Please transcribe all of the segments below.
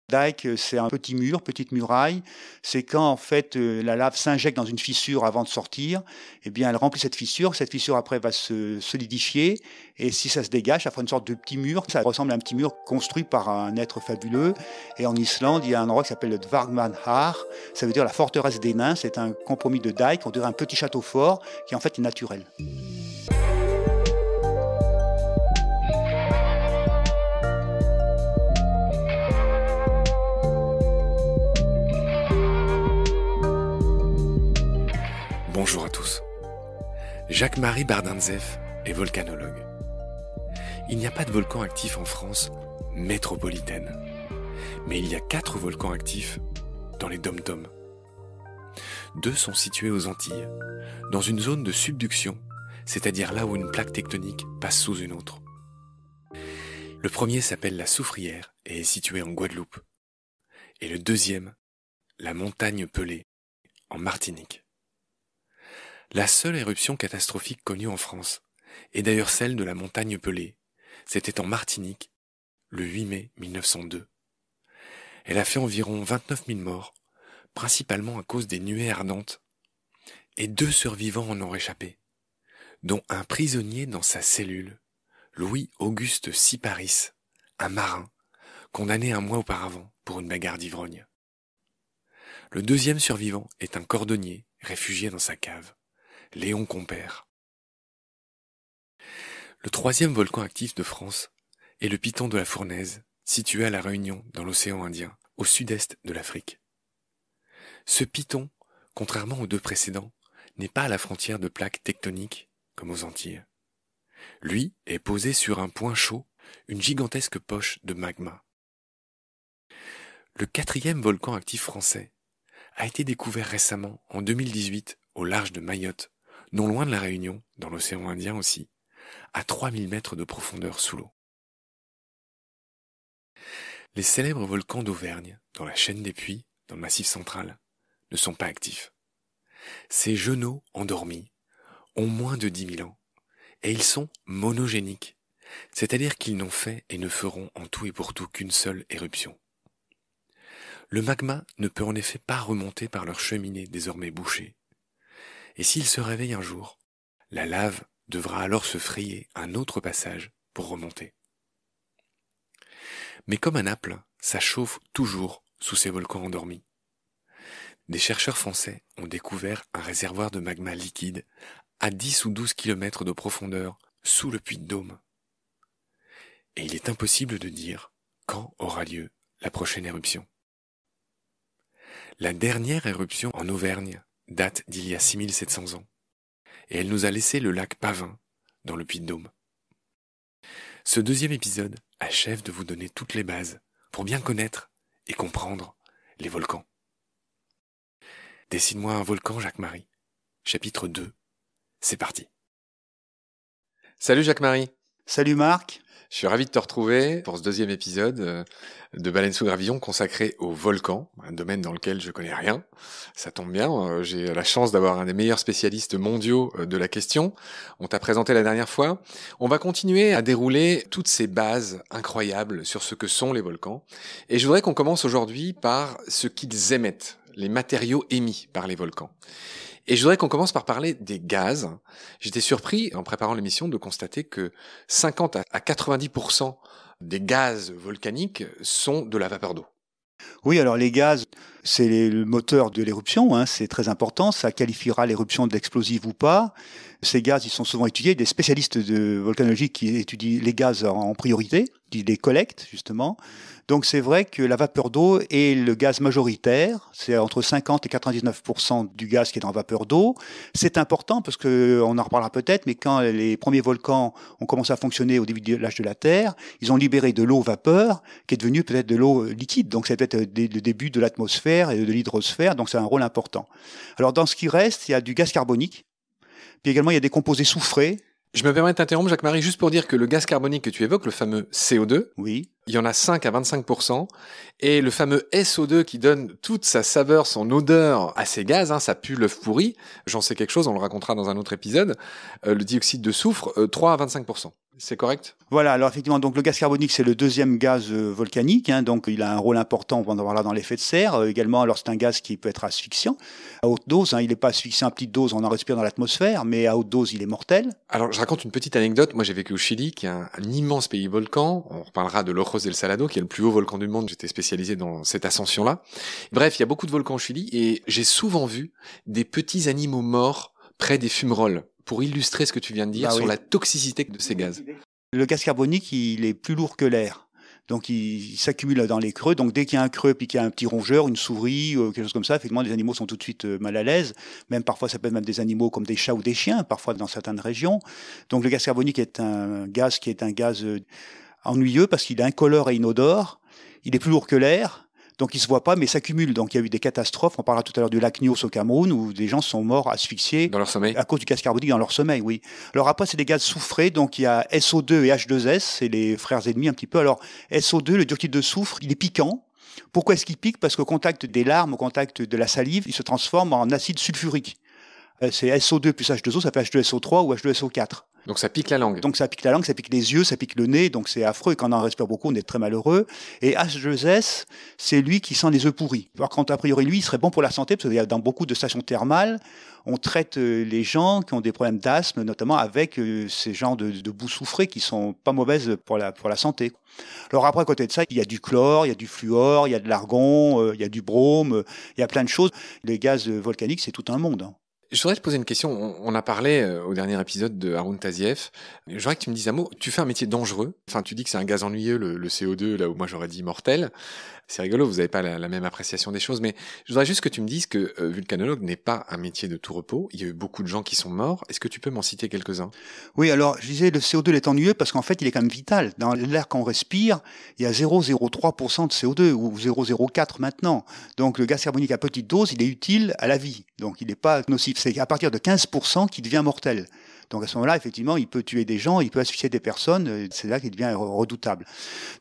Dike, c'est un petit mur, petite muraille. C'est quand en fait la lave s'injecte dans une fissure avant de sortir, eh bien elle remplit cette fissure. Cette fissure après va se solidifier et si ça se dégage, ça fera une sorte de petit mur. Ça ressemble à un petit mur construit par un être fabuleux. Et en Islande, il y a un endroit qui s'appelle le Dvargmanhar. Ça veut dire la forteresse des nains. C'est un compromis de Dike. On dirait un petit château fort qui en fait est naturel. Bonjour à tous. Jacques-Marie Bardintzeff est volcanologue. Il n'y a pas de volcan actif en France métropolitaine, mais il y a 4 volcans actifs dans les dom-toms. 2 sont situés aux Antilles, dans une zone de subduction, c'est-à-dire là où une plaque tectonique passe sous une autre. Le premier s'appelle la Soufrière et est situé en Guadeloupe. Et le deuxième, la Montagne Pelée, en Martinique. La seule éruption catastrophique connue en France est d'ailleurs celle de la Montagne Pelée. C'était en Martinique, le 8 mai 1902. Elle a fait environ 29 000 morts, principalement à cause des nuées ardentes, et 2 survivants en ont réchappé, dont un prisonnier dans sa cellule, Louis-Auguste Siparis, un marin, condamné un mois auparavant pour une bagarre d'ivrogne. Le deuxième survivant est un cordonnier réfugié dans sa cave, Léon Compère. Le troisième volcan actif de France est le Piton de la Fournaise, situé à La Réunion, dans l'océan Indien, au sud-est de l'Afrique. Ce piton, contrairement aux 2 précédents, n'est pas à la frontière de plaques tectoniques, comme aux Antilles. Lui est posé sur un point chaud, une gigantesque poche de magma. Le 4e volcan actif français a été découvert récemment, en 2018, au large de Mayotte, non loin de la Réunion, dans l'océan Indien aussi, à 3000 mètres de profondeur sous l'eau. Les célèbres volcans d'Auvergne, dans la chaîne des Puys, dans le Massif central, ne sont pas actifs. Ces genoux endormis ont moins de 10 000 ans, et ils sont monogéniques, c'est-à-dire qu'ils n'ont fait et ne feront en tout et pour tout qu'une seule éruption. Le magma ne peut en effet pas remonter par leur cheminée désormais bouchée. Et s'il se réveille un jour, la lave devra alors se frayer un autre passage pour remonter. Mais comme à Naples, ça chauffe toujours sous ces volcans endormis. Des chercheurs français ont découvert un réservoir de magma liquide à 10 ou 12 km de profondeur sous le puits de Dôme. Et il est impossible de dire quand aura lieu la prochaine éruption. La dernière éruption en Auvergne date d'il y a 6700 ans, et elle nous a laissé le lac Pavin, dans le Puy-de-Dôme. Ce 2e épisode achève de vous donner toutes les bases pour bien connaître et comprendre les volcans. Dessine-moi un volcan, Jacques-Marie. Chapitre 2. C'est parti. Salut Jacques-Marie. Salut Marc. Je suis ravi de te retrouver pour ce 2e épisode de Baleine sous gravillon consacré aux volcans, un domaine dans lequel je connais rien. Ça tombe bien, j'ai la chance d'avoir un des meilleurs spécialistes mondiaux de la question. On t'a présenté la dernière fois. On va continuer à dérouler toutes ces bases incroyables sur ce que sont les volcans. Et je voudrais qu'on commence aujourd'hui par ce qu'ils émettent, les matériaux émis par les volcans. Et je voudrais qu'on commence par parler des gaz. J'étais surpris, en préparant l'émission, de constater que 50 à 90% des gaz volcaniques sont de la vapeur d'eau. Oui, alors les gaz, c'est le moteur de l'éruption, c'est très important, ça qualifiera l'éruption d'explosive ou pas. Ces gaz, ils sont souvent étudiés, des spécialistes de volcanologie qui étudient les gaz en priorité, qui les collectent justement. Donc c'est vrai que la vapeur d'eau est le gaz majoritaire, c'est entre 50 et 99% du gaz qui est en vapeur d'eau. C'est important parce que, on en reparlera peut-être, mais quand les premiers volcans ont commencé à fonctionner au début de l'âge de la Terre, ils ont libéré de l'eau vapeur qui est devenue peut-être de l'eau liquide. Donc c'est peut-être le début de l'atmosphère et de l'hydrosphère, donc c'est un rôle important. Alors dans ce qui reste, il y a du gaz carbonique, puis également il y a des composés soufrés. Je me permets de t'interrompre, Jacques-Marie, juste pour dire que le gaz carbonique que tu évoques, le fameux CO2, oui, il y en a 5 à 25%, et le fameux SO2 qui donne toute sa saveur, son odeur à ces gaz, ça pue l'œuf pourri, j'en sais quelque chose, on le racontera dans un autre épisode, le dioxyde de soufre, 3 à 25%. C'est correct ? Voilà, alors effectivement, donc le gaz carbonique, c'est le deuxième gaz volcanique, hein, donc il a un rôle important, on va en voir là, dans l'effet de serre. Également, alors c'est un gaz qui peut être asphyxiant à haute dose, hein, il n'est pas asphyxiant à petite dose, on en respire dans l'atmosphère, mais à haute dose, il est mortel. Alors, je raconte une petite anecdote. Moi, j'ai vécu au Chili, qui est un immense pays volcan. On reparlera de l'Ojos del Salado, qui est le plus haut volcan du monde. J'étais spécialisé dans cette ascension-là. Bref, il y a beaucoup de volcans au Chili et j'ai souvent vu des petits animaux morts près des fumerolles pour illustrer ce que tu viens de dire sur la toxicité de ces gaz. Le gaz carbonique, il est plus lourd que l'air. Donc, il s'accumule dans les creux. Donc, dès qu'il y a un creux, puis qu'il y a un petit rongeur, une souris, quelque chose comme ça, effectivement, les animaux sont tout de suite mal à l'aise. Même parfois, ça peut être même des animaux comme des chats ou des chiens, parfois dans certaines régions. Donc, le gaz carbonique est un gaz ennuyeux parce qu'il est incolore et inodore. Il est plus lourd que l'air. Donc, il se voit pas, mais s'accumule. Donc, il y a eu des catastrophes. On parlera tout à l'heure du lac Nyos au Cameroun, où des gens sont morts asphyxiés. Dans leur sommeil. À cause du gaz carbonique dans leur sommeil, oui. Alors après, c'est des gaz soufrés. Donc, il y a SO2 et H2S. C'est les frères ennemis un petit peu. Alors, SO2, le dioxyde de soufre, il est piquant. Pourquoi est-ce qu'il pique? Parce qu'au contact des larmes, au contact de la salive, il se transforme en acide sulfurique. C'est SO2 plus H2O, ça fait H2SO3 ou H2SO4. Donc ça pique la langue. Donc ça pique la langue, ça pique les yeux, ça pique le nez, donc c'est affreux. Et quand on en respire beaucoup, on est très malheureux. Et H2S, c'est lui qui sent les œufs pourris. Alors quand a priori, lui, il serait bon pour la santé, parce que dans beaucoup de stations thermales, on traite les gens qui ont des problèmes d'asthme, notamment avec ces genres de boues soufrées qui sont pas mauvaises pour la santé. Alors après, à côté de ça, il y a du chlore, il y a du fluor, il y a de l'argon, il y a du brome, il y a plein de choses. Les gaz volcaniques, c'est tout un monde, hein. Je voudrais te poser une question. On a parlé au dernier épisode de Haroun Tazieff. Je voudrais que tu me dises un mot. Tu fais un métier dangereux. Enfin, tu dis que c'est un gaz ennuyeux, le CO2, là où moi j'aurais dit mortel. C'est rigolo, vous n'avez pas la même appréciation des choses, mais je voudrais juste que tu me dises que vulcanologue n'est pas un métier de tout repos. Il y a eu beaucoup de gens qui sont morts. Est-ce que tu peux m'en citer quelques-uns? Oui, alors je disais le CO2 est ennuyeux parce qu'en fait il est quand même vital. Dans l'air qu'on respire, il y a 0,03% de CO2 ou 0,04 maintenant. Donc le gaz carbonique à petite dose, il est utile à la vie. Donc il n'est pas nocif. C'est à partir de 15% qu'il devient mortel. Donc à ce moment-là, effectivement, il peut tuer des gens, il peut asphyxier des personnes, c'est là qu'il devient redoutable.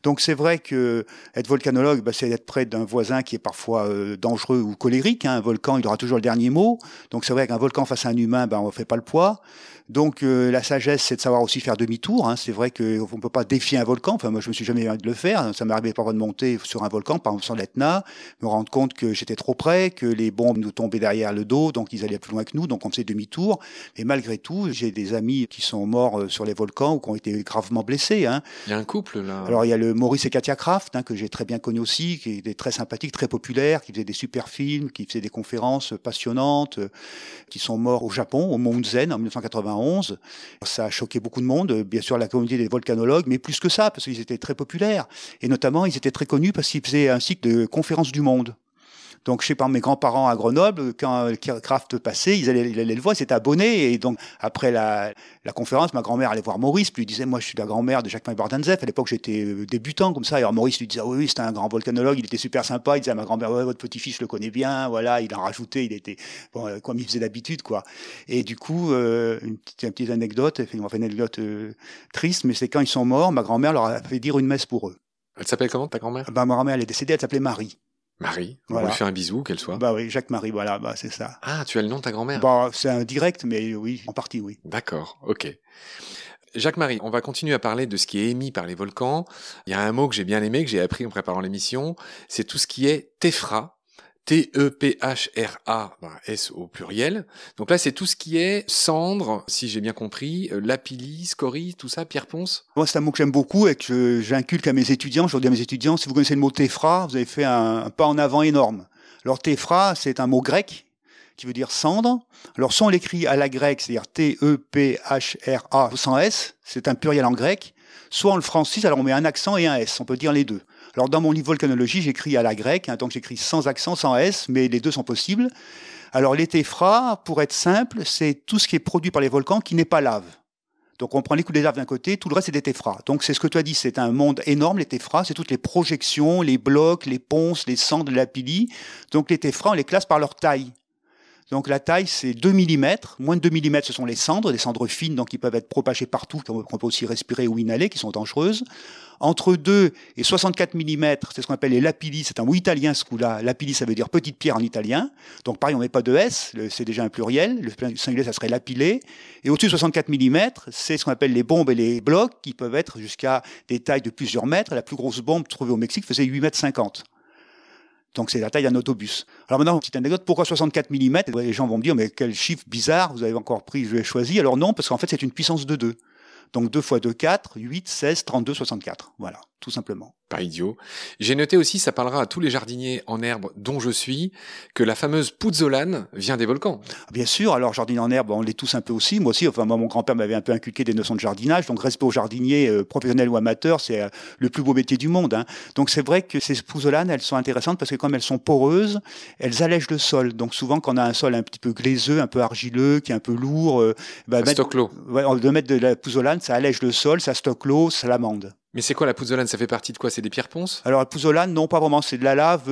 Donc c'est vrai que être volcanologue, c'est être près d'un voisin qui est parfois dangereux ou colérique, hein. Un volcan, il aura toujours le dernier mot. Donc c'est vrai qu'un volcan face à un humain, on ne fait pas le poids. Donc la sagesse, c'est de savoir aussi faire demi-tour, hein. C'est vrai qu'on ne peut pas défier un volcan. Enfin, moi, je me suis jamais de le faire. Ça m'est arrivé parfois de monter sur un volcan, par exemple sur l'Etna, me rendre compte que j'étais trop près, que les bombes nous tombaient derrière le dos, donc ils allaient plus loin que nous, donc on faisait demi-tour. Et malgré tout, j'ai des amis qui sont morts sur les volcans ou qui ont été gravement blessés, hein. Il y a un couple, là. Alors, il y a le Maurice et Katia Kraft, hein, que j'ai très bien connu aussi, qui était très sympathique, très populaire, qui faisait des super films, qui faisait des conférences passionnantes, qui sont morts au Japon, au Mont Zen, en 1991. Ça a choqué beaucoup de monde, bien sûr la communauté des volcanologues, mais plus que ça, parce qu'ils étaient très populaires. Et notamment, ils étaient très connus parce qu'ils faisaient un cycle de conférences du monde. Donc, je sais pas, mes grands-parents à Grenoble, quand Kraft passait, ils allaient le voir, ils s'étaient abonnés. Et donc, après la conférence, ma grand-mère allait voir Maurice, puis lui disait, moi, je suis la grand-mère de Jacques-Marie Bardanzef. À l'époque, j'étais débutant, comme ça. Et alors, Maurice lui disait, ah, oui, c'était un grand volcanologue, il était super sympa. Il disait à ma grand-mère, ouais, votre petit-fils, je le connais bien. Voilà, il en rajoutait, il était, bon, comme il faisait d'habitude, quoi. Et du coup, une petite anecdote, une anecdote triste, mais c'est quand ils sont morts, ma grand-mère leur a fait dire une messe pour eux. Elle s'appelle comment, ta grand-mère? Ma grand-mère, elle est décédée, elle s'appelait Marie. Marie, voilà. On lui fait un bisou, qu'elle soit. Oui, Jacques-Marie, voilà, c'est ça. Ah, tu as le nom de ta grand-mère? C'est indirect, mais oui, en partie, oui. D'accord, ok. Jacques-Marie, on va continuer à parler de ce qui est émis par les volcans. Il y a un mot que j'ai bien aimé, que j'ai appris en préparant l'émission, c'est tout ce qui est TEPHRA. T-E-P-H-R-A, S au pluriel. Donc là, c'est tout ce qui est cendre, si j'ai bien compris, lapilli, scorie, tout ça, Pierre Ponce. Moi, c'est un mot que j'aime beaucoup et que j'inculque à mes étudiants. Je leur dis à mes étudiants, si vous connaissez le mot téphra, vous avez fait un pas en avant énorme. Alors, téphra, c'est un mot grec qui veut dire cendre. Alors, soit on l'écrit à la grecque, c'est-à-dire T-E-P-H-R-A sans S, c'est un pluriel en grec, soit on le francise, alors on met un accent et un S, on peut dire les deux. Alors, dans mon livre Volcanologie, j'écris à la grecque, hein, donc j'écris sans accent, sans S, mais les deux sont possibles. Alors, les téphras, pour être simple, c'est tout ce qui est produit par les volcans qui n'est pas lave. Donc, on prend les coups des laves d'un côté, tout le reste, c'est des téphras. Donc, c'est ce que tu as dit, c'est un monde énorme, les téphras, c'est toutes les projections, les blocs, les ponces, les cendres, les lapilli. Donc, les téphras, on les classe par leur taille. Donc la taille, c'est 2 mm. Moins de 2 mm, ce sont les cendres fines, donc qui peuvent être propagées partout, qu'on peut aussi respirer ou inhaler, qui sont dangereuses. Entre 2 et 64 mm, c'est ce qu'on appelle les lapilli, c'est un mot italien ce coup-là. Lapilli, ça veut dire petite pierre en italien. Donc pareil, on ne met pas de S, c'est déjà un pluriel. Le singulier, ça serait lapillé. Et au-dessus de 64 mm, c'est ce qu'on appelle les bombes et les blocs, qui peuvent être jusqu'à des tailles de plusieurs mètres. La plus grosse bombe trouvée au Mexique faisait 8,50 m. Donc c'est la taille d'un autobus. Alors maintenant, petite anecdote, pourquoi 64 mm? Les gens vont me dire, mais quel chiffre bizarre, vous avez encore pris, je l'ai choisi. Alors non, parce qu'en fait c'est une puissance de 2. Donc 2 fois 2, 4, 8, 16, 32, 64. Voilà, tout simplement. Pas idiot. J'ai noté aussi, ça parlera à tous les jardiniers en herbe dont je suis, que la fameuse puzzolane vient des volcans. Bien sûr, alors jardinier en herbe, on l'est tous un peu aussi. Moi aussi, mon grand-père m'avait un peu inculqué des notions de jardinage. Donc respect aux jardiniers, professionnels ou amateurs, c'est le plus beau métier du monde. Hein. Donc c'est vrai que ces puzzolanes, elles sont intéressantes parce que comme elles sont poreuses, elles allègent le sol. Donc souvent, quand on a un sol un petit peu glaiseux, un peu argileux, qui est un peu lourd, stocke l'eau. De mettre de la puzzolane, ça allège le sol, ça stocke l'eau, ça l'amende. Mais c'est quoi la puzzolane? Ça fait partie de quoi? C'est des pierres ponces? Alors la puzzolane, non, pas vraiment. C'est de la lave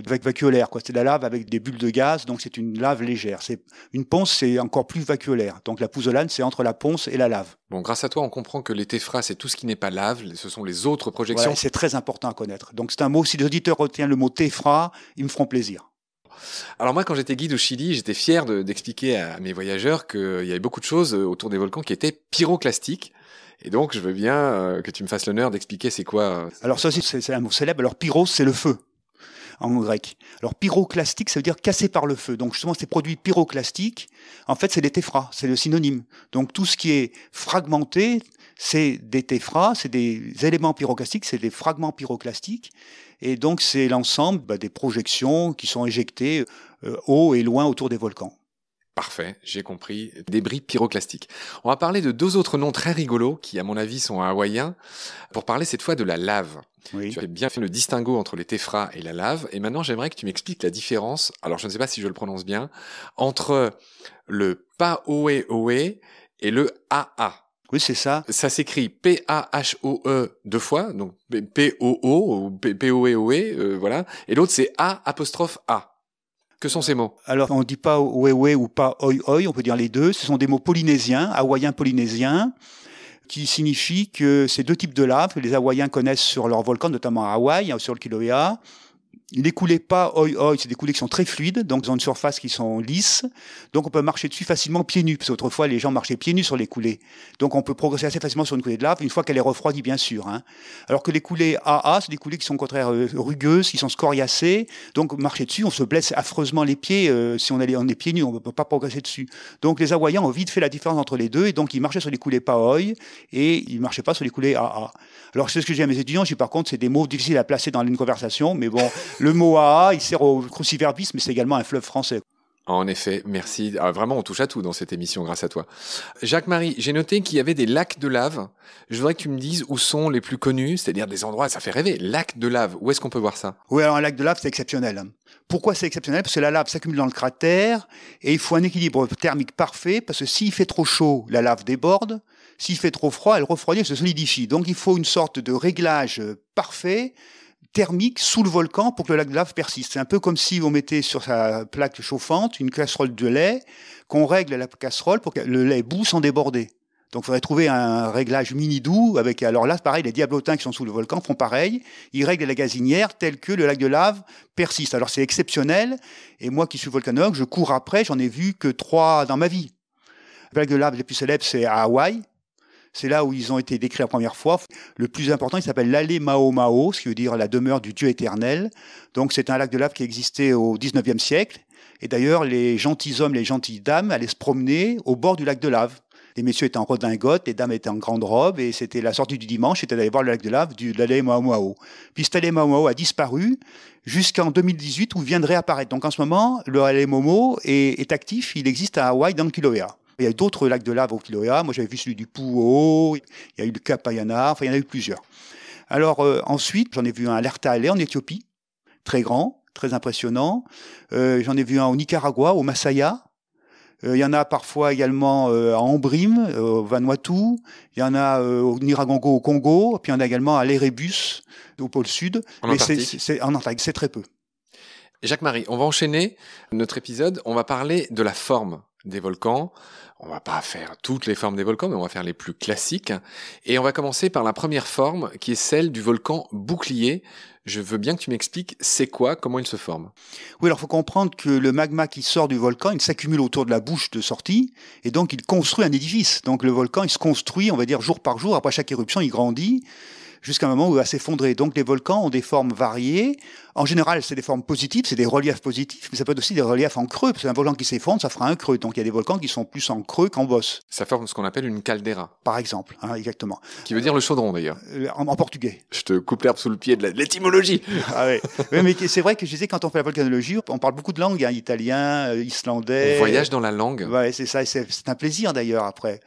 avec vacuolaire, quoi. C'est de la lave avec des bulles de gaz, donc c'est une lave légère. Une ponce, c'est encore plus vacuolaire. Donc la puzzolane, c'est entre la ponce et la lave. Bon, grâce à toi, on comprend que les téphras, c'est tout ce qui n'est pas lave. Ce sont les autres projections. Ouais, c'est très important à connaître. Donc c'est un mot. Si les auditeurs retiennent le mot téphra, ils me feront plaisir. Alors moi, quand j'étais guide au Chili, j'étais fier d'expliquer à mes voyageurs qu'il y avait beaucoup de choses autour des volcans qui étaient pyroclastiques. Et donc, je veux bien que tu me fasses l'honneur d'expliquer c'est quoi. Alors ça aussi, c'est un mot célèbre. Alors pyros, c'est le feu en grec. Alors pyroclastique, ça veut dire cassé par le feu. Donc justement, ces produits pyroclastiques, en fait, c'est des téphras, c'est le synonyme. Donc tout ce qui est fragmenté, c'est des téphras, c'est des éléments pyroclastiques, c'est des fragments pyroclastiques. Et donc c'est l'ensemble des projections qui sont éjectées haut et loin autour des volcans. Parfait, j'ai compris. Débris pyroclastiques. On va parler de deux autres noms très rigolos qui, à mon avis, sont hawaïens, pour parler cette fois de la lave. Oui. Tu as bien fait le distinguo entre les téphras et la lave. Et maintenant, j'aimerais que tu m'expliques la différence, alors je ne sais pas si je le prononce bien, entre le Pahoehoe et le AA. Oui, c'est ça. Ça s'écrit P-A-H-O-E deux fois, donc P-O-O ou P-O-E-O-E, voilà. Et l'autre, c'est A'-A. Que sont ces mots? Alors, on ne dit pas oewe ou pas oi oi, on peut dire les deux. Ce sont des mots polynésiens, hawaïens polynésiens, qui signifient que ces deux types de lave que les Hawaïens connaissent sur leurs volcans, notamment à Hawaï, sur le Kilauea. Les coulées pas oi oi, c'est des coulées qui sont très fluides, donc ils ont une surface qui sont lisses, donc on peut marcher dessus facilement pieds nus, parce qu'autrefois les gens marchaient pieds nus sur les coulées. Donc on peut progresser assez facilement sur une coulée de lave, une fois qu'elle est refroidie bien sûr. Hein. Alors que les coulées AA, c'est des coulées qui sont au contraire rugueuses, qui sont scoriacées, donc marcher dessus, on se blesse affreusement les pieds, si on est pieds nus, on ne peut pas progresser dessus. Donc les Hawaïens ont vite fait la différence entre les deux, et donc ils marchaient sur les coulées pas oi, et ils marchaient pas sur les coulées AA. Alors c'est ce que je dis à mes étudiants, je dis par contre c'est des mots difficiles à placer dans une conversation, mais bon, le mot AA, il sert au cruciverbis, mais c'est également un fleuve français. En effet, merci. Ah, vraiment, on touche à tout dans cette émission grâce à toi. Jacques-Marie, j'ai noté qu'il y avait des lacs de lave. Je voudrais que tu me dises où sont les plus connus, c'est-à-dire des endroits, ça fait rêver. Lac de lave, où est-ce qu'on peut voir ça? Oui, alors un lac de lave, c'est exceptionnel. Pourquoi c'est exceptionnel? Parce que la lave s'accumule dans le cratère et il faut un équilibre thermique parfait parce que s'il fait trop chaud, la lave déborde. S'il fait trop froid, elle refroidit, elle se solidifie. Donc il faut une sorte de réglage parfait thermique sous le volcan pour que le lac de lave persiste. C'est un peu comme si on mettait sur sa plaque chauffante une casserole de lait, qu'on règle la casserole pour que le lait bout sans déborder. Donc il faudrait trouver un réglage mini-doux avec, alors là, pareil, les diablotins qui sont sous le volcan font pareil. Ils règlent la gazinière telle que le lac de lave persiste. Alors c'est exceptionnel. Et moi qui suis volcanologue, je cours après, j'en ai vu que 3 dans ma vie. Le lac de lave le plus célèbre, c'est à Hawaï. C'est là où ils ont été décrits la première fois. Le plus important, il s'appelle l'Ale Mao Mao, ce qui veut dire la demeure du Dieu éternel. Donc c'est un lac de lave qui existait au 19e siècle. Et d'ailleurs, les gentilshommes, les gentilles dames allaient se promener au bord du lac de lave. Les messieurs étaient en redingote, les dames étaient en grande robe, et c'était la sortie du dimanche, c'était d'aller voir le lac de lave de l'Ale Mao Mao. Puis cet Ale Mao Mao a disparu jusqu'en 2018 où il vient de réapparaître. Donc en ce moment, le Ale Mao Mao est actif, il existe à Hawaï dans le Kilauea. Il y a eu d'autres lacs de lave au Kilauea. Moi, j'avais vu celui du Pu'o, il y a eu le Kapayana, enfin, il y en a eu plusieurs. Alors, ensuite, j'en ai vu un à l'Ertaale en Éthiopie, très grand, très impressionnant. J'en ai vu un au Nicaragua, au Masaya. Il y en a parfois également à Ambrim, au Vanuatu. Il y en a au Niragongo, au Congo. Puis il y en a également à l'Erebus, au pôle sud. En Mais Antarctique. en Antarctique, c'est très peu. Jacques-Marie, on va enchaîner notre épisode. On va parler de la forme des volcans. On va pas faire toutes les formes des volcans, mais on va faire les plus classiques. Et on va commencer par la première forme, qui est celle du volcan bouclier. Je veux bien que tu m'expliques c'est quoi, comment il se forme. Oui, alors il faut comprendre que le magma qui sort du volcan, il s'accumule autour de la bouche de sortie, et donc il construit un édifice. Donc le volcan, il se construit, on va dire, jour par jour. Après chaque éruption, il grandit, jusqu'à un moment où il va s'effondrer. Donc les volcans ont des formes variées. En général, c'est des formes positives, c'est des reliefs positifs, mais ça peut être aussi des reliefs en creux, parce qu'un volcan qui s'effondre, ça fera un creux. Donc il y a des volcans qui sont plus en creux qu'en bosse. Ça forme ce qu'on appelle une caldeira. Par exemple, exactement. Qui veut dire le chaudron d'ailleurs. En portugais. Je te coupe l'herbe sous le pied de l'étymologie. Ah ouais. Oui, mais c'est vrai que je disais, quand on fait la volcanologie, on parle beaucoup de langues, italien, islandais. On voyage dans la langue. Ouais, c'est ça, c'est un plaisir d'ailleurs après.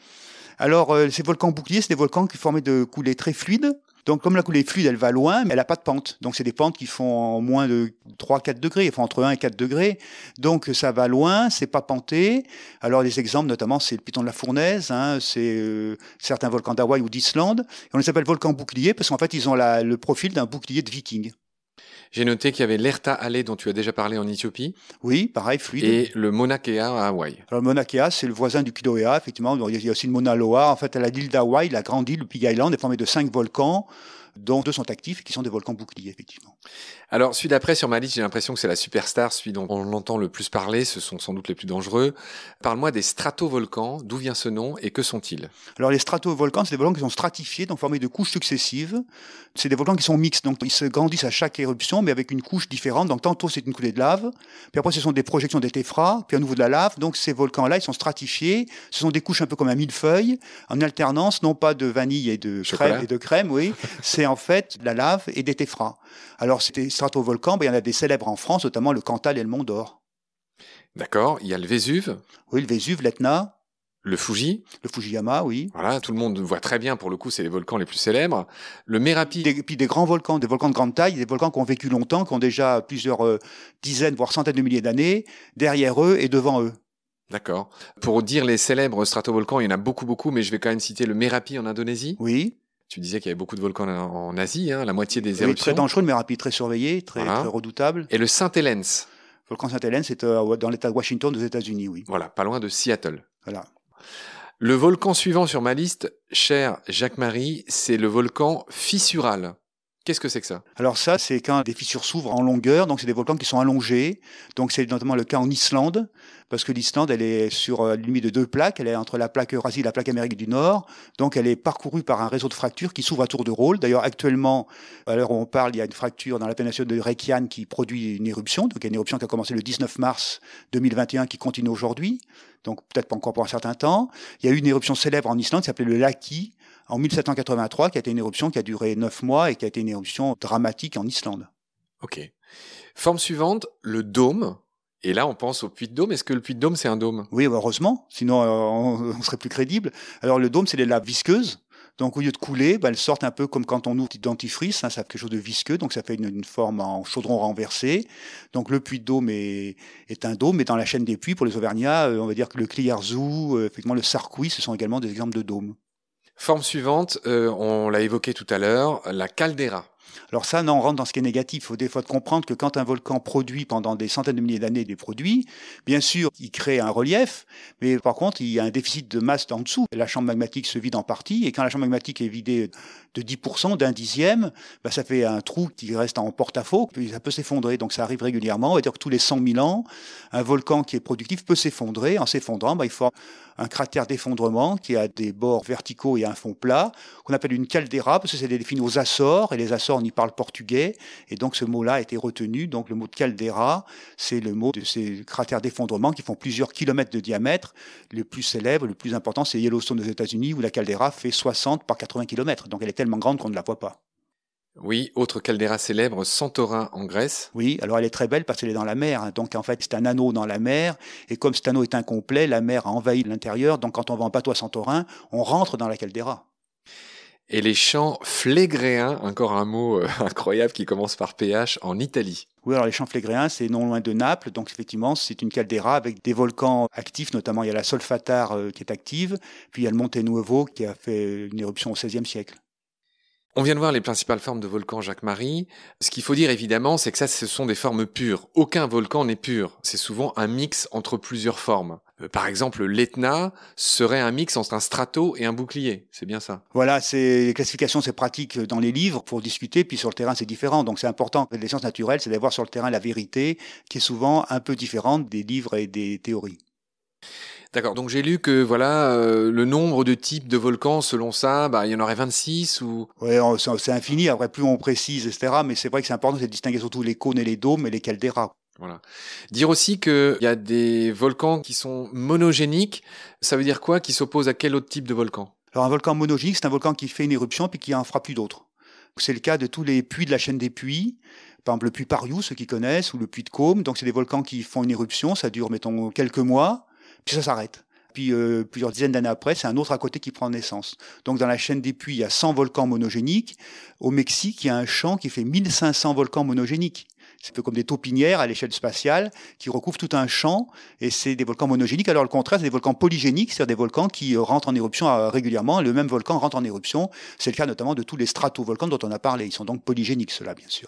Alors, ces volcans boucliers, c'est des volcans qui forment de coulées très fluides. Donc, comme la coulée est fluide, elle va loin, mais elle n'a pas de pente. Donc, c'est des pentes qui font moins de 3-4 degrés. Elles font entre 1 et 4 degrés. Donc, ça va loin, c'est pas penté. Alors, des exemples, notamment, c'est le piton de la Fournaise, c'est certains volcans d'Hawaï ou d'Islande. Et on les appelle volcans boucliers parce qu'en fait, ils ont le profil d'un bouclier de viking. J'ai noté qu'il y avait l'Erta Ale dont tu as déjà parlé en Éthiopie. Oui, pareil, fluide. Et le Mauna Kea à Hawaï. Alors, le Mauna Kea, c'est le voisin du Kilauea, effectivement. Il y a aussi le Mauna Loa. En fait, à l'île d'Hawaï, la grande île, le Big Island, est formée de 5 volcans, dont 2 sont actifs et qui sont des volcans boucliers, effectivement. Alors, celui d'après sur ma liste, j'ai l'impression que c'est la superstar, celui dont on entend le plus parler, ce sont sans doute les plus dangereux. Parle-moi des stratovolcans, d'où vient ce nom et que sont-ils? Alors, les stratovolcans, c'est des volcans qui sont stratifiés, donc formés de couches successives. C'est des volcans qui sont mixtes, donc ils se grandissent à chaque éruption, mais avec une couche différente. Donc, tantôt, c'est une coulée de lave, puis après, ce sont des projections des téphras, puis à nouveau de la lave. Donc, ces volcans-là, ils sont stratifiés. Ce sont des couches un peu comme un millefeuille, en alternance, non pas de vanille et de crème, oui. C'est en fait de la lave et des téphras. Alors, ces stratovolcans, il y en a des célèbres en France, notamment le Cantal et le Mont d'Or. D'accord, il y a le Vésuve. Oui, le Vésuve, l'Etna. Le Fuji. Le Fujiyama, oui. Voilà, tout le monde voit très bien, pour le coup, c'est les volcans les plus célèbres. Le Merapi. Et puis des grands volcans, des volcans de grande taille, des volcans qui ont vécu longtemps, qui ont déjà plusieurs dizaines, voire centaines de milliers d'années, derrière eux et devant eux. D'accord. Pour dire les célèbres stratovolcans, il y en a beaucoup, mais je vais quand même citer le Merapi en Indonésie. Oui. Tu disais qu'il y avait beaucoup de volcans en Asie, la moitié des éruptions. Oui, très dangereux, le Merapi, très surveillé, très redoutable. Et le Saint-Hélène. Le volcan Saint-Hélène, c'est dans l'État de Washington, aux États-Unis, oui. Voilà, pas loin de Seattle. Voilà. Le volcan suivant sur ma liste, cher Jacques-Marie, c'est le volcan fissural. Qu'est-ce que c'est que ça? Alors ça, c'est quand des fissures s'ouvrent en longueur, donc c'est des volcans qui sont allongés. Donc c'est notamment le cas en Islande, parce que l'Islande, elle est sur la limite de 2 plaques, elle est entre la plaque Eurasie et la plaque Amérique du Nord, donc elle est parcourue par un réseau de fractures qui s'ouvre à tour de rôle. D'ailleurs, actuellement, à l'heure où on parle, il y a une fracture dans la péninsule de Reykjavik qui produit une éruption, donc il y a une éruption qui a commencé le 19 mars 2021 qui continue aujourd'hui, donc peut-être pas encore pour un certain temps. Il y a eu une éruption célèbre en Islande qui s'appelait le Laki, en 1783, qui a été une éruption qui a duré 9 mois et qui a été une éruption dramatique en Islande. Ok. Forme suivante, le dôme. Et là, on pense au Puy de Dôme. Est-ce que le Puy de Dôme, c'est un dôme? Oui, heureusement, sinon on serait plus crédible. Alors le dôme, c'est des laves visqueuses. Donc au lieu de couler, elles sortent un peu comme quand on ouvre du dentifrice, ça fait quelque chose de visqueux, donc ça fait une forme en chaudron renversé. Donc le Puy de Dôme est un dôme, mais dans la chaîne des puits, pour les Auvergnats, on va dire que le Cliarzou, effectivement le Sarcouy, ce sont également des exemples de dômes. Forme suivante, on l'a évoqué tout à l'heure, la caldeira. Alors ça, on rentre dans ce qui est négatif. Il faut des fois comprendre que quand un volcan produit pendant des centaines de milliers d'années des produits, bien sûr, il crée un relief, mais par contre, il y a un déficit de masse en dessous. La chambre magmatique se vide en partie, et quand la chambre magmatique est vidée de 10%, d'un dixième, ça fait un trou qui reste en porte-à-faux, puis ça peut s'effondrer. Donc ça arrive régulièrement. On va dire que tous les 100 000 ans, un volcan qui est productif peut s'effondrer. En s'effondrant, il forme un cratère d'effondrement qui a des bords verticaux et un fond plat, qu'on appelle une caldeira, parce que c'est défini aux Açores, et les Açores, on y parle portugais, et donc ce mot-là a été retenu. Donc le mot de caldeira, c'est le mot de ces cratères d'effondrement qui font plusieurs kilomètres de diamètre. Le plus célèbre, le plus important, c'est Yellowstone aux États-Unis, où la caldeira fait 60 par 80 kilomètres. Donc elle est tellement grande qu'on ne la voit pas. Oui, autre caldeira célèbre, Santorin en Grèce. Oui, alors elle est très belle parce qu'elle est dans la mer. Donc en fait, c'est un anneau dans la mer. Et comme cet anneau est incomplet, la mer a envahi l'intérieur. Donc quand on va en bateau à Santorin, on rentre dans la caldeira. Et les champs flégréens, encore un mot incroyable qui commence par PH, en Italie. Oui, alors les champs flégréens, c'est non loin de Naples. Donc effectivement, c'est une caldeira avec des volcans actifs. Notamment, il y a la Solfatare qui est active. Puis il y a le Monte Nuovo qui a fait une éruption au XVIe siècle. On vient de voir les principales formes de volcans, Jacques-Marie. Ce qu'il faut dire évidemment, c'est que ça, ce sont des formes pures. Aucun volcan n'est pur. C'est souvent un mix entre plusieurs formes. Par exemple, l'Etna serait un mix entre un strato et un bouclier. C'est bien ça. Voilà, les classifications, c'est pratique dans les livres pour discuter, puis sur le terrain, c'est différent. Donc c'est important. Les sciences naturelles, c'est d'avoir sur le terrain la vérité, qui est souvent un peu différente des livres et des théories. D'accord, donc j'ai lu que le nombre de types de volcans, selon ça, il y en aurait 26 ou... Oui, c'est infini, après plus on précise, etc. Mais c'est vrai que c'est important, c'est de distinguer surtout les cônes et les dômes et les caldeiras. Voilà. Dire aussi qu'il y a des volcans qui sont monogéniques, ça veut dire quoi? Qui s'opposent à quel autre type de volcan? Alors un volcan monogénique, c'est un volcan qui fait une éruption puis qui en fera plus d'autres. C'est le cas de tous les puits de la chaîne des puits. Par exemple, le puits Pariou, ceux qui connaissent, ou le puits de Côme. Donc c'est des volcans qui font une éruption, ça dure, mettons, quelques mois. Puis ça s'arrête. Puis plusieurs dizaines d'années après, c'est un autre à côté qui prend naissance. Donc dans la chaîne des puits, il y a 100 volcans monogéniques. Au Mexique, il y a un champ qui fait 1500 volcans monogéniques. C'est un peu comme des taupinières à l'échelle spatiale qui recouvrent tout un champ, et c'est des volcans monogéniques. Alors le contraire, c'est des volcans polygéniques, c'est-à-dire des volcans qui rentrent en éruption régulièrement. Le même volcan rentre en éruption. C'est le cas notamment de tous les stratovolcans dont on a parlé. Ils sont donc polygéniques, ceux-là, bien sûr.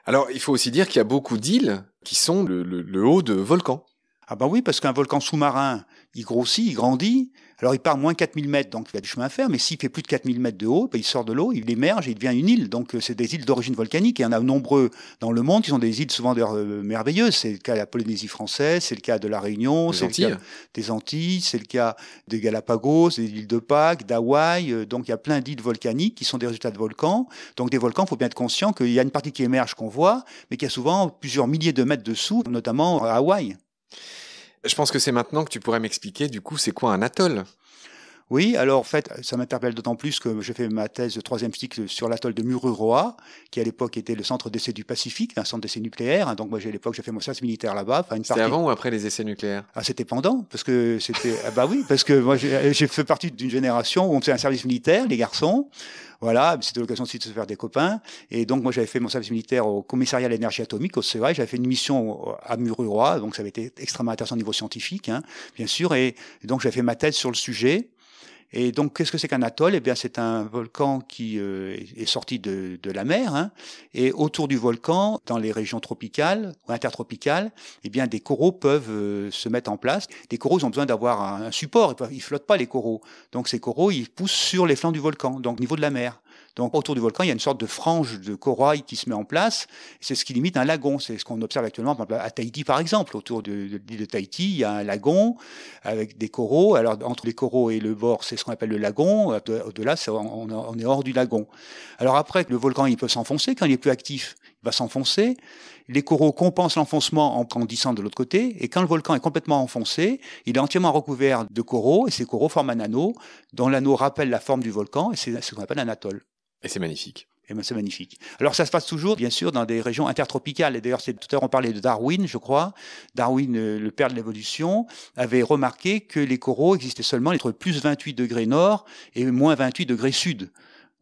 Alors, il faut aussi dire qu'il y a beaucoup d'îles qui sont le haut de volcans. Ah ben oui, parce qu'un volcan sous-marin, il grossit, il grandit. Alors il part moins 4000 mètres, donc il a du chemin à faire, mais s'il fait plus de 4000 mètres de haut, ben, il sort de l'eau, il émerge et il devient une île. Donc c'est des îles d'origine volcanique, et il y en a nombreux dans le monde qui sont des îles souvent merveilleuses. C'est le cas de la Polynésie française, c'est le cas de la Réunion, c'est le cas des Antilles, c'est le cas des Galapagos, des îles de Pâques, d'Hawaï. Donc il y a plein d'îles volcaniques qui sont des résultats de volcans. Donc des volcans, il faut bien être conscient qu'il y a une partie qui émerge qu'on voit, mais qu'il y a souvent plusieurs milliers de mètres dessous, notamment à Hawaï. Je pense que c'est maintenant que tu pourrais m'expliquer, du coup, c'est quoi un atoll? Oui, alors en fait, ça m'interpelle d'autant plus que j'ai fait ma thèse de troisième cycle sur l'atoll de Mururoa, qui à l'époque était le centre d'essai du Pacifique, un centre d'essai nucléaire. Donc moi, à l'époque, j'ai fait mon service militaire là-bas. C'était avant ou après les essais nucléaires? Ah, c'était pendant, parce que c'était... ah bah oui, parce que moi, j'ai fait partie d'une génération où on faisait un service militaire, les garçons. Voilà, c'était l'occasion aussi de se faire des copains. Et donc, moi, j'avais fait mon service militaire au commissariat à l'énergie atomique, au CEA. J'avais fait une mission à Mururoa, donc ça avait été extrêmement intéressant au niveau scientifique, hein, bien sûr. Et donc, j'avais fait ma thèse sur le sujet. Et donc, qu'est-ce que c'est qu'un atoll? Eh bien, c'est un volcan qui est sorti de la mer, hein, et autour du volcan, dans les régions tropicales ou intertropicales, eh bien, des coraux peuvent se mettre en place. Les coraux, ils ont besoin d'avoir un support. Ils flottent pas, les coraux. Donc, ces coraux, ils poussent sur les flancs du volcan, donc au niveau de la mer. Donc, autour du volcan, il y a une sorte de frange de corail qui se met en place. C'est ce qui limite un lagon. C'est ce qu'on observe actuellement à Tahiti, par exemple. Autour de l'île de Tahiti, il y a un lagon avec des coraux. Alors, entre les coraux et le bord, c'est ce qu'on appelle le lagon. Au-delà, on est hors du lagon. Alors après, le volcan, il peut s'enfoncer. Quand il est plus actif, il va s'enfoncer. Les coraux compensent l'enfoncement en grandissant de l'autre côté. Et quand le volcan est complètement enfoncé, il est entièrement recouvert de coraux. Et ces coraux forment un anneau, dont l'anneau rappelle la forme du volcan. Et c'est ce qu'on appelle un atoll. Et c'est magnifique. Et ben, c'est magnifique. Alors ça se passe toujours, bien sûr, dans des régions intertropicales. Et d'ailleurs, tout à l'heure, on parlait de Darwin, je crois. Darwin, le père de l'évolution, avait remarqué que les coraux existaient seulement entre plus 28 degrés nord et moins 28 degrés sud,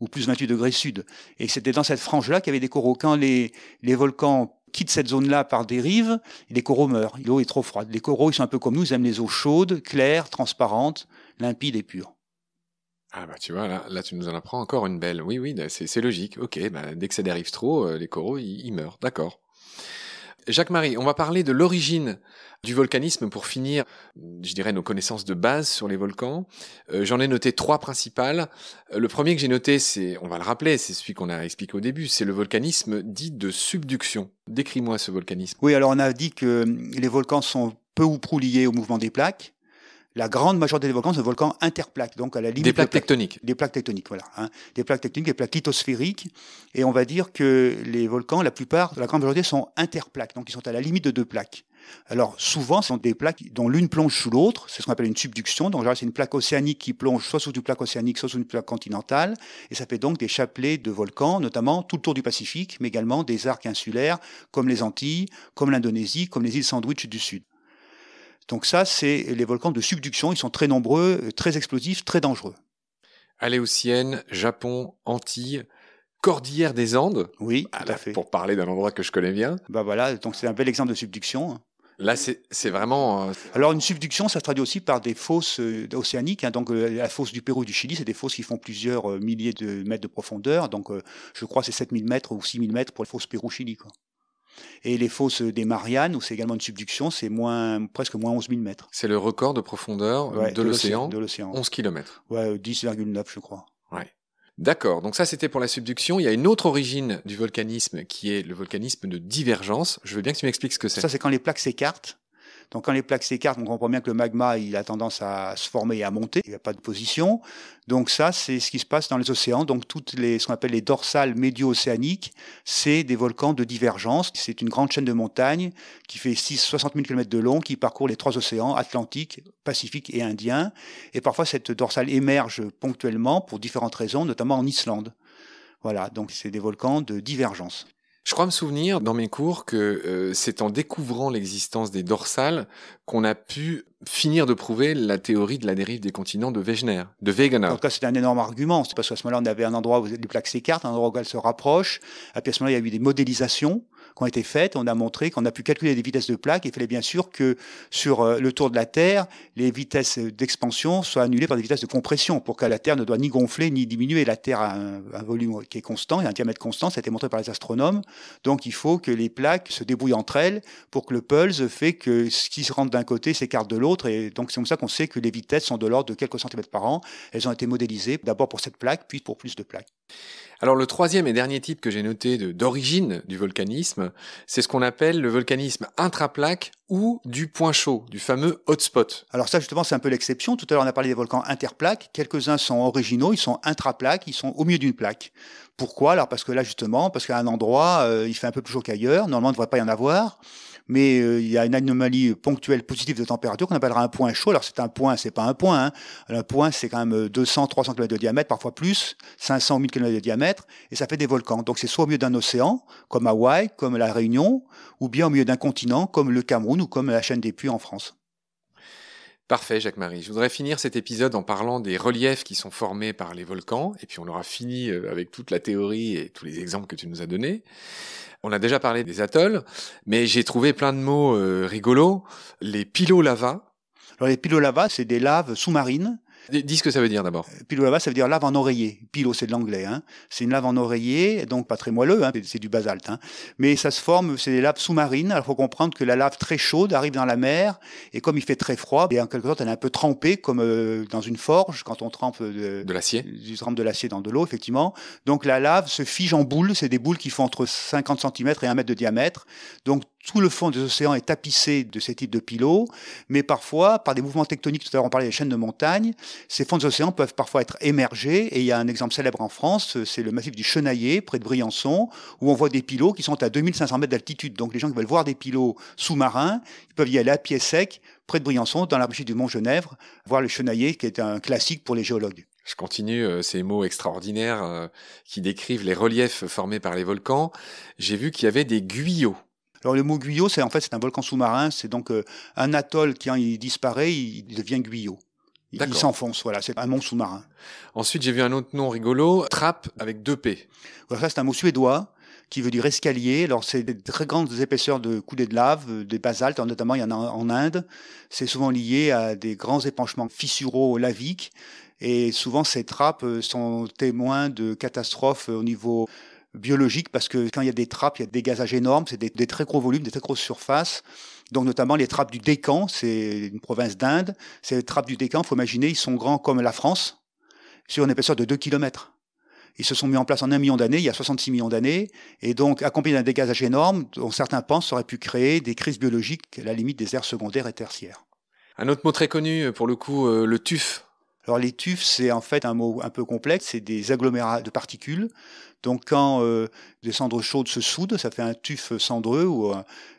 ou plus 28 degrés sud. Et c'était dans cette frange-là qu'il y avait des coraux. Quand les volcans quittent cette zone-là par dérive, les coraux meurent. L'eau est trop froide. Les coraux, ils sont un peu comme nous, ils aiment les eaux chaudes, claires, transparentes, limpides et pures. Ah bah tu vois, là tu nous en apprends encore une belle. Oui, c'est logique. Ok, dès que ça dérive trop, les coraux, ils meurent. D'accord. Jacques-Marie, on va parler de l'origine du volcanisme pour finir, je dirais, nos connaissances de base sur les volcans. J'en ai noté 3 principales. Le premier que j'ai noté, on va le rappeler, c'est celui qu'on a expliqué au début, c'est le volcanisme dit de subduction. Décris-moi ce volcanisme. Oui, alors on a dit que les volcans sont peu ou prou liés au mouvement des plaques. La grande majorité des volcans sont des volcans interplaques, donc à la limite des plaques tectoniques. Des plaques tectoniques, voilà. Hein. Des plaques tectoniques, des plaques lithosphériques. Et on va dire que les volcans, la grande majorité, sont interplaques, donc ils sont à la limite de 2 plaques. Alors souvent, ce sont des plaques dont l'une plonge sous l'autre, c'est ce qu'on appelle une subduction. Donc c'est une plaque océanique qui plonge soit sous une plaque océanique, soit sous une plaque continentale. Et ça fait donc des chapelets de volcans, notamment tout le tour du Pacifique, mais également des arcs insulaires, comme les Antilles, comme l'Indonésie, comme les îles Sandwich du Sud. Donc ça, c'est les volcans de subduction. Ils sont très nombreux, très explosifs, très dangereux. Aléoutienne, Japon, Antilles, Cordillère des Andes. Oui, tout à fait. Pour parler d'un endroit que je connais bien. Bah voilà, donc c'est un bel exemple de subduction. Là, c'est vraiment... Alors une subduction, ça se traduit aussi par des fosses océaniques. Hein. Donc la fosse du Pérou et du Chili, c'est des fosses qui font plusieurs milliers de mètres de profondeur. Donc je crois que c'est 7000 mètres ou 6000 mètres pour les fosses Pérou-Chili. Et les fosses des Mariannes, où c'est également une subduction, c'est presque moins 11 000 mètres. C'est le record de profondeur de l'océan, 11 km. Ouais, 10,9 je crois. Ouais. D'accord, donc ça c'était pour la subduction. Il y a une autre origine du volcanisme qui est le volcanisme de divergence. Je veux bien que tu m'expliques ce que c'est. Ça, c'est quand les plaques s'écartent. Donc quand les plaques s'écartent, on comprend bien que le magma il a tendance à se former et à monter, il n'y a pas de position. Donc ça, c'est ce qui se passe dans les océans. Donc ce qu'on appelle les dorsales médio-océaniques, c'est des volcans de divergence. C'est une grande chaîne de montagnes qui fait 60 000 km de long, qui parcourt les 3 océans, Atlantique, Pacifique et Indien. Et parfois, cette dorsale émerge ponctuellement pour différentes raisons, notamment en Islande. Voilà, donc c'est des volcans de divergence. Je crois me souvenir dans mes cours que c'est en découvrant l'existence des dorsales qu'on a pu finir de prouver la théorie de la dérive des continents de Wegener. En tout cas, c'est un énorme argument. C'est parce qu'à ce moment-là, on avait un endroit où les plaques s'écartent, un endroit où elles se rapprochent. Et puis à ce moment-là, il y a eu des modélisations qui ont été faites. On a montré qu'on a pu calculer les vitesses de plaques. Il fallait bien sûr que sur le tour de la Terre, les vitesses d'expansion soient annulées par des vitesses de compression pour que la Terre ne doit ni gonfler ni diminuer. La Terre a un volume qui est constant et un diamètre constant. Ça a été montré par les astronomes. Donc il faut que les plaques se débrouillent entre elles pour que le pulse fait que ce qui se rentre d'un côté s'écarte de l'autre. Et donc c'est comme ça qu'on sait que les vitesses sont de l'ordre de quelques centimètres par an. Elles ont été modélisées d'abord pour cette plaque, puis pour plus de plaques. Alors le troisième et dernier type que j'ai noté d'origine du volcanisme, c'est ce qu'on appelle le volcanisme intraplaque ou du point chaud, du fameux hotspot. Alors ça justement c'est un peu l'exception. Tout à l'heure on a parlé des volcans interplaques. Quelques-uns sont originaux, ils sont intraplaques, ils sont au milieu d'une plaque. Pourquoi? Alors parce que là justement, parce qu'à un endroit il fait un peu plus chaud qu'ailleurs. Normalement il ne devrait pas y en avoir. Mais il y a une anomalie ponctuelle positive de température qu'on appellera un point chaud. Alors c'est un point, c'est pas un point. Hein. Un point, c'est quand même 200, 300 km de diamètre, parfois plus, 500, 1000 km de diamètre, et ça fait des volcans. Donc c'est soit au milieu d'un océan, comme Hawaï, comme la Réunion, ou bien au milieu d'un continent, comme le Cameroun ou comme la chaîne des Puys en France. Parfait, Jacques-Marie. Je voudrais finir cet épisode en parlant des reliefs qui sont formés par les volcans, et puis on aura fini avec toute la théorie et tous les exemples que tu nous as donnés. On a déjà parlé des atolls, mais j'ai trouvé plein de mots rigolos. Les pilolava. Alors les pilolava, c'est des laves sous-marines. Dis ce que ça veut dire d'abord. Pilolava, ça veut dire lave en oreiller. Pilo, c'est de l'anglais. Hein. C'est une lave en oreiller, donc pas très moelleux, hein, c'est du basalte. Hein. Mais ça se forme, c'est des laves sous-marines. Alors il faut comprendre que la lave très chaude arrive dans la mer, et comme il fait très froid, et en quelque sorte elle est un peu trempée, comme dans une forge, quand on trempe de l'acier. Du trempe de l'acier dans de l'eau, effectivement. Donc la lave se fige en boules, c'est des boules qui font entre 50 cm et 1 mètre de diamètre. Donc tout le fond des océans est tapissé de ces types de pilots, mais parfois, par des mouvements tectoniques, tout à l'heure on parlait des chaînes de montagnes, ces fonds des océans peuvent parfois être émergés, et il y a un exemple célèbre en France, c'est le massif du Chenaillé, près de Briançon, où on voit des pilots qui sont à 2500 mètres d'altitude. Donc les gens qui veulent voir des pilots sous-marins, ils peuvent y aller à pied sec, près de Briançon, dans la région du Mont-Genèvre, voir le Chenaillé, qui est un classique pour les géologues. Je continue ces mots extraordinaires qui décrivent les reliefs formés par les volcans. J'ai vu qu'il y avait des guyos. Alors le mot guyot, c'est un volcan sous-marin, c'est donc un atoll qui, quand il disparaît, il devient guyot. Il s'enfonce, voilà, c'est un mont sous-marin. Ensuite, j'ai vu un autre nom rigolo, trappe avec 2 P. Voilà, ça c'est un mot suédois qui veut dire escalier. Alors c'est des très grandes épaisseurs de coulées de lave, des basaltes, notamment il y en a en Inde. C'est souvent lié à des grands épanchements fissuraux laviques. Et souvent ces trappes sont témoins de catastrophes au niveau biologique, parce que quand il y a des trappes, il y a des gazages énormes, c'est des très gros volumes, des très grosses surfaces. Donc notamment les trappes du Décan, c'est une province d'Inde. Ces trappes du Décan, il faut imaginer, ils sont grands comme la France, sur une épaisseur de 2 km. Ils se sont mis en place en 1 million d'années, il y a 66 millions d'années, et donc accompagnés d'un dégazage énorme, dont certains pensent ça aurait pu créer des crises biologiques à la limite des ères secondaires et tertiaires. Un autre mot très connu, pour le coup, le tuf. Alors les tufs, c'est en fait un mot un peu complexe, c'est des agglomérats de particules. Donc quand des cendres chaudes se soudent, ça fait un tuf cendreux ou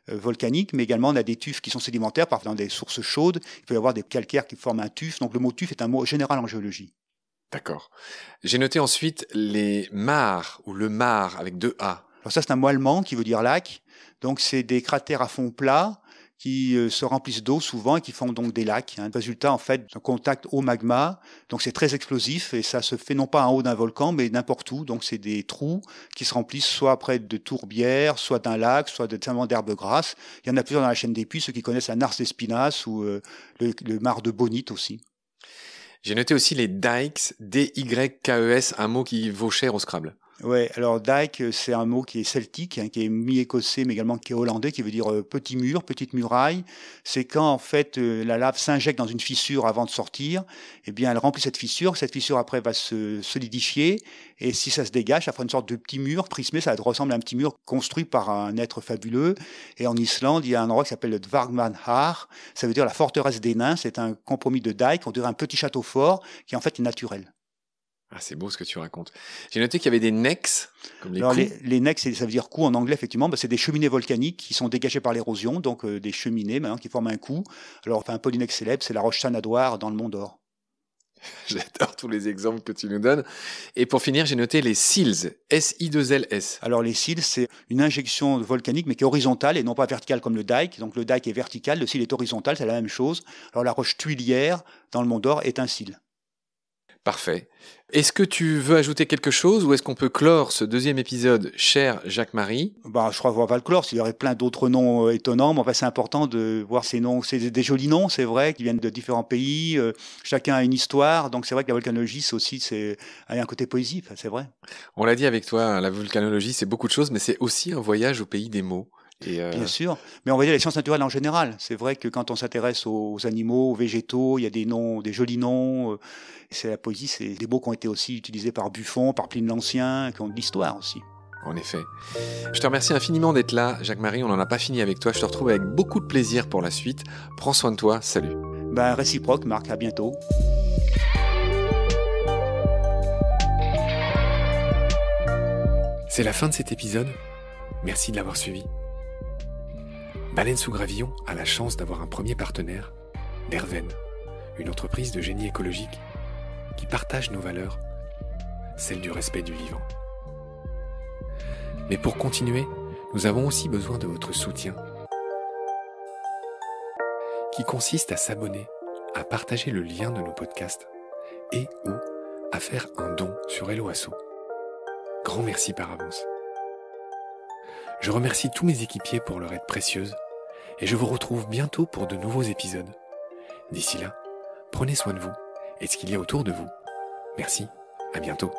volcanique, mais également on a des tufs qui sont sédimentaires, parfois dans des sources chaudes, il peut y avoir des calcaires qui forment un tuf, donc le mot tuf est un mot général en géologie. D'accord. J'ai noté ensuite les mares, ou le mare avec 2 A. Alors ça c'est un mot allemand qui veut dire lac, donc c'est des cratères à fond plat, qui se remplissent d'eau souvent et qui font donc des lacs. Résultat, en fait, d'un contact au magma. Donc c'est très explosif et ça se fait non pas en haut d'un volcan, mais n'importe où. Donc c'est des trous qui se remplissent soit près de tourbières, soit d'un lac, soit simplement d'herbes grasses. Il y en a plusieurs dans la chaîne des Puys, ceux qui connaissent la Nars d'Espinasse ou le mar de Bonite aussi. J'ai noté aussi les dikes, D-Y-K-E-S, un mot qui vaut cher au Scrabble. Ouais, alors dike, c'est un mot qui est celtique, qui est mi-écossais, mais également qui est hollandais, qui veut dire petit mur, petite muraille. C'est quand en fait la lave s'injecte dans une fissure avant de sortir, eh bien elle remplit cette fissure après va se solidifier, et si ça se dégage, ça fera une sorte de petit mur prismé, ça ressemble à un petit mur construit par un être fabuleux. Et en Islande, il y a un endroit qui s'appelle le Dvargmanhar, ça veut dire la forteresse des nains, c'est un compromis de dike, on dirait un petit château fort, qui en fait est naturel. Ah, c'est beau ce que tu racontes. J'ai noté qu'il y avait des necks, comme les Alors, coups. les necks, ça veut dire coup en anglais, effectivement. C'est des cheminées volcaniques qui sont dégagées par l'érosion, donc des cheminées maintenant qui forment un coup. Alors, un polynec célèbre, c'est la roche Sanadoir dans le Mont d'Or. J'adore tous les exemples que tu nous donnes. Et pour finir, j'ai noté les sills, S-I-2-L-S. Alors, les sills, c'est une injection volcanique, mais qui est horizontale et non pas verticale comme le dike. Donc, le dike est vertical, le sill est horizontal, c'est la même chose. Alors, la roche Tuilière dans le Mont d'Or est un sill. Parfait. Est-ce que tu veux ajouter quelque chose ou est-ce qu'on peut clore ce deuxième épisode, cher Jacques-Marie ? Je crois qu'on va le clore. Il y aurait plein d'autres noms étonnants, mais enfin, c'est important de voir ces noms. C'est des jolis noms, c'est vrai, qui viennent de différents pays. Chacun a une histoire. Donc, c'est vrai que la volcanologie, a un côté poésie, c'est vrai. On l'a dit avec toi, la volcanologie, c'est beaucoup de choses, mais c'est aussi un voyage au pays des mots. Bien sûr, mais on va dire les sciences naturelles en général. C'est vrai que quand on s'intéresse aux animaux, aux végétaux, il y a des noms, des jolis noms. C'est la poésie, c'est des mots qui ont été aussi utilisés par Buffon, par Pline l'Ancien, qui ont de l'histoire aussi. En effet. Je te remercie infiniment d'être là, Jacques-Marie. On n'en a pas fini avec toi. Je te retrouve avec beaucoup de plaisir pour la suite. Prends soin de toi. Salut. Réciproque, Marc. À bientôt. C'est la fin de cet épisode. Merci de l'avoir suivi. Baleine sous gravillon a la chance d'avoir un premier partenaire, Derven, une entreprise de génie écologique qui partage nos valeurs, celle du respect du vivant. Mais pour continuer, nous avons aussi besoin de votre soutien, qui consiste à s'abonner, à partager le lien de nos podcasts et ou à faire un don sur Hello Asso. Grand merci par avance. Je remercie tous mes équipiers pour leur aide précieuse et je vous retrouve bientôt pour de nouveaux épisodes. D'ici là, prenez soin de vous et de ce qu'il y a autour de vous. Merci, à bientôt.